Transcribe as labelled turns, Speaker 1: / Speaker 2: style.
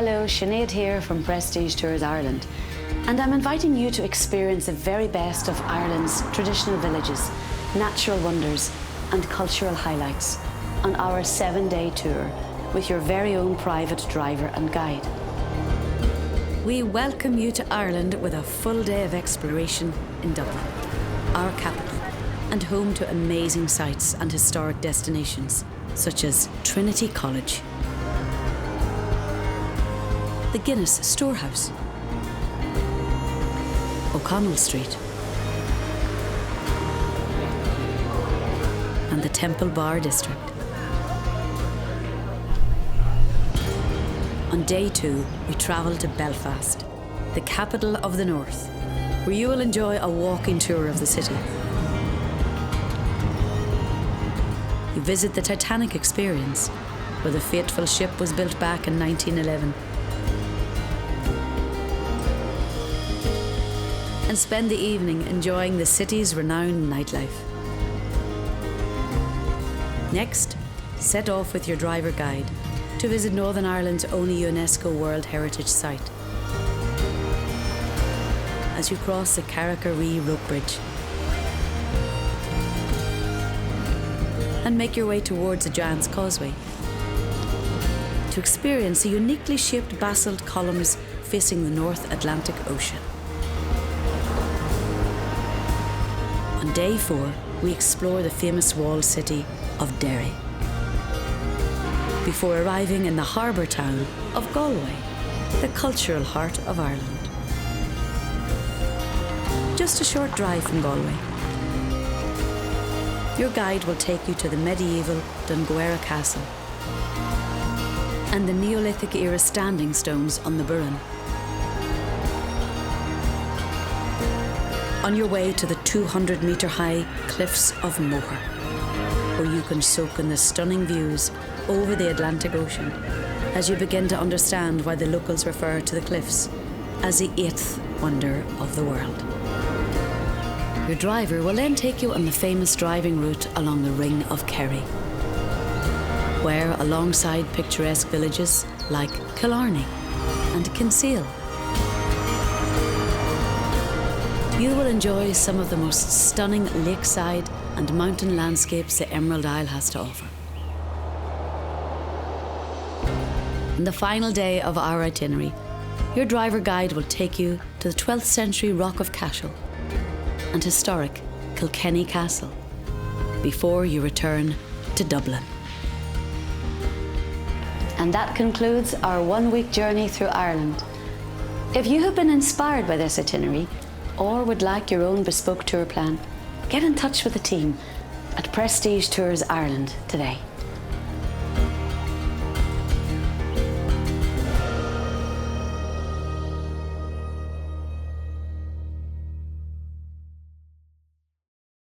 Speaker 1: Hello, Sinead here from Prestige Tours Ireland, and I'm inviting you to experience the very best of Ireland's traditional villages, natural wonders and cultural highlights on our 7-day tour with your very own private driver and guide. We welcome you to Ireland with a full day of exploration in Dublin, our capital, and home to amazing sights and historic destinations such as Trinity College, the Guinness Storehouse, O'Connell Street, and the Temple Bar District. On day 2, we travel to Belfast, the capital of the North, where you will enjoy a walking tour of the city. You visit the Titanic Experience, where the fateful ship was built back in 1911. And spend the evening enjoying the city's renowned nightlife. Next, set off with your driver guide to visit Northern Ireland's only UNESCO World Heritage Site. As you cross the Kerry rope bridge and make your way towards the Giant's Causeway to experience the uniquely shaped basalt columns facing the North Atlantic Ocean. On day 4, we explore the famous walled city of Derry, before arriving in the harbour town of Galway, the cultural heart of Ireland. Just a short drive from Galway. Your guide will take you to the medieval Dunguaire Castle and the Neolithic era standing stones on the Burren. On your way to the 200-metre high cliffs of Moher, where you can soak in the stunning views over the Atlantic Ocean as you begin to understand why the locals refer to the cliffs as the 8th wonder of the world. Your driver will then take you on the famous driving route along the Ring of Kerry, where, alongside picturesque villages like Kilkenny and Cashel, you will enjoy some of the most stunning lakeside and mountain landscapes the Emerald Isle has to offer. On the final day of our itinerary, your driver guide will take you to the 12th century Rock of Cashel and historic Kilkenny Castle before you return to Dublin. And that concludes our 1-week journey through Ireland. If you have been inspired by this itinerary, or would like your own bespoke tour plan, get in touch with the team at Prestige Tours Ireland today.